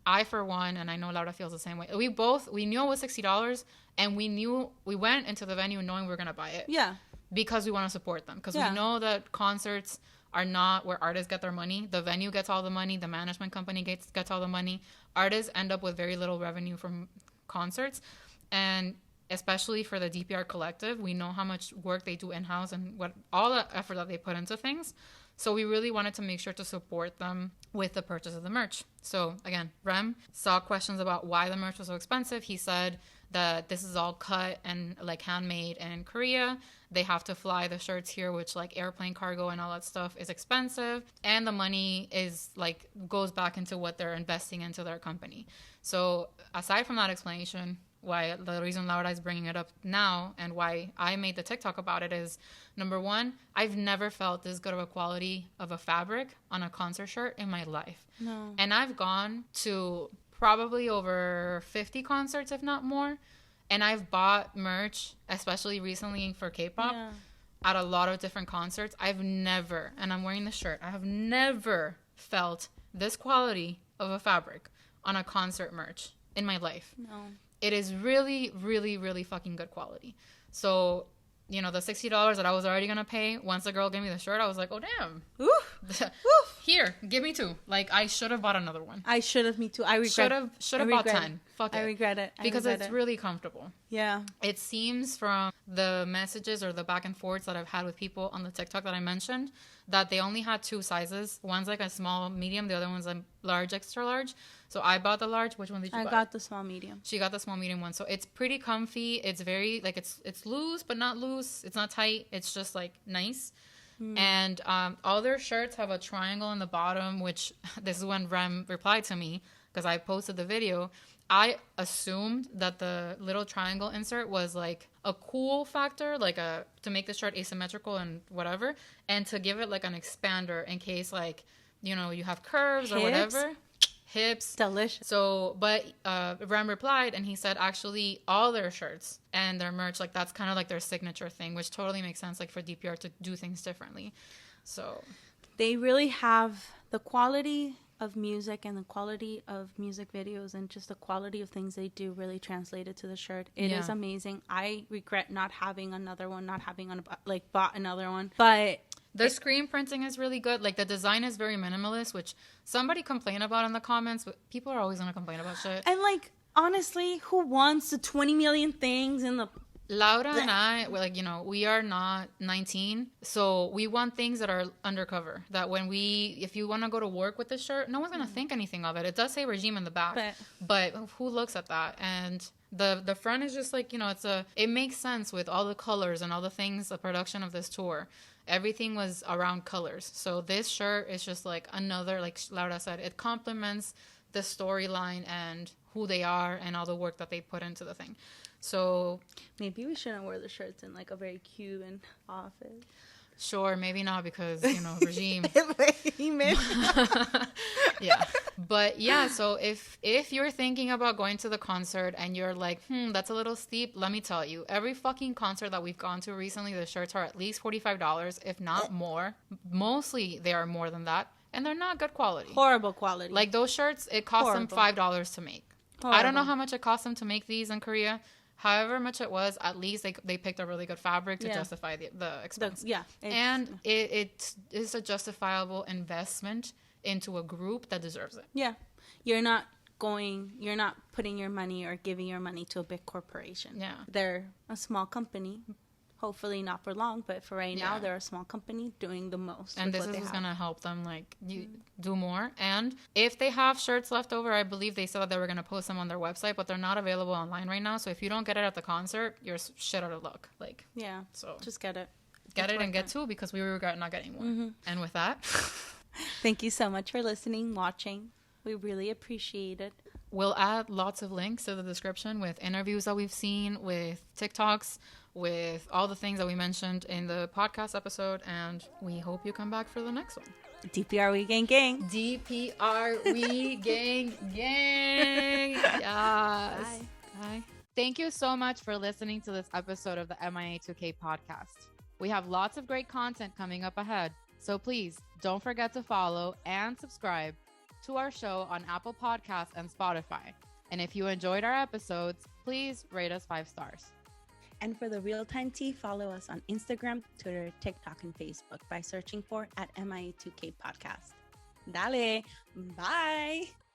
I, for one, and I know Laura feels the same way, we knew it was $60, and we went into the venue knowing we were going to buy it. Yeah. Because we want to support them. Because we know that concerts are not where artists get their money. The venue gets all the money. The management company gets all the money. Artists end up with very little revenue from concerts. And especially for the DPR Collective, we know how much work they do in-house and what all the effort that they put into things. So we really wanted to make sure to support them with the purchase of the merch. So again, Rem saw questions about why the merch was so expensive. He said that this is all cut and like handmade in Korea. They have to fly the shirts here, which like airplane cargo and all that stuff is expensive. And the money is like goes back into what they're investing into their company. So aside from that explanation, why the reason Laura is bringing it up now and why I made the TikTok about it is, number one, I've never felt this good of a quality of a fabric on a concert shirt in my life. No. And I've gone to probably over 50 concerts, if not more. And I've bought merch, especially recently for K-pop, at a lot of different concerts. I've never, and I'm wearing the shirt, I have never felt this quality of a fabric on a concert merch in my life. No. It is really, really, really fucking good quality. So, you know, the $60 that I was already going to pay, once the girl gave me the shirt, I was like, oh, damn. Ooh. Here, give me 2. Like, I should have bought another one. I should have, me too. I regret. Should have bought 10. Fuck it. I regret it. Because it's really comfortable. Yeah. It seems from the messages or the back and forths that I've had with people on the TikTok that I mentioned that they only had 2 sizes. One's like a small, medium. The other one's a large, extra large. So I bought the large. Which one did you buy? I got the small, medium. She got the small, medium one. So it's pretty comfy. It's very, like, it's loose, but not loose. It's not tight. It's just, like, nice. And all their shirts have a triangle in the bottom, which this is when Rem replied to me because I posted the video. I assumed that the little triangle insert was like a cool factor, like to make the shirt asymmetrical and whatever, and to give it like an expander in case, like, you know, you have curves or whatever. Hips. Delicious. So, but Rem replied and he said actually all their shirts and their merch, like that's kind of like their signature thing, which totally makes sense, like for DPR to do things differently. So they really have the quality of music and the quality of music videos and just the quality of things they do really translated to the shirt. It is amazing. I regret not having another one, bought another one, but the screen printing is really good. Like, the design is very minimalist, which somebody complained about in the comments, but people are always going to complain about shit. And, like, honestly, who wants the 20 million things in the... Laura and I, like, you know, we are not 19, so we want things that are undercover. That if you want to go to work with this shirt, no one's going to think anything of it. It does say regime in the back, but who looks at that? And the front is just like, you know, it makes sense with all the colors and all the things, the production of this tour. Everything was around colors. So this shirt is just like another, like Laura said, it complements the storyline and who they are and all the work that they put into the thing. So maybe we shouldn't wear the shirts in like a very Cuban office. Sure, maybe not because, you know, regime. Yeah. But yeah, so if you're thinking about going to the concert and you're like, that's a little steep, let me tell you, every fucking concert that we've gone to recently, the shirts are at least $45, if not more. Mostly they are more than that. And they're not good quality. Horrible quality. Like those shirts, it cost them $5 to make. Horrible. I don't know how much it cost them to make these in Korea. However much it was, at least they picked a really good fabric to justify the expense. And it is a justifiable investment into a group that deserves it. Yeah. You're not putting your money or giving your money to a big corporation. Yeah. They're a small company. Hopefully not for long, but for right now, they're a small company doing the most. And this is what's going to help them do more. And if they have shirts left over, I believe they said that they were going to post them on their website, but they're not available online right now. So if you don't get it at the concert, you're shit out of luck. So just get it. Get it and get 2 because we regret not getting one. Mm-hmm. And with that, thank you so much for listening, watching. We really appreciate it. We'll add lots of links to the description with interviews that we've seen, with TikToks, with all the things that we mentioned in the podcast episode, and we hope you come back for the next one. DPR We Gang Gang. DPR We Gang Gang. Yes. Bye. Thank you so much for listening to this episode of the MIA2K podcast. We have lots of great content coming up ahead, so please don't forget to follow and subscribe to our show on Apple Podcasts and Spotify. And if you enjoyed our episodes, please rate us 5 stars. And for the real-time tea, follow us on Instagram, Twitter, TikTok, and Facebook by searching for @MIA2K Podcast. Dale, bye!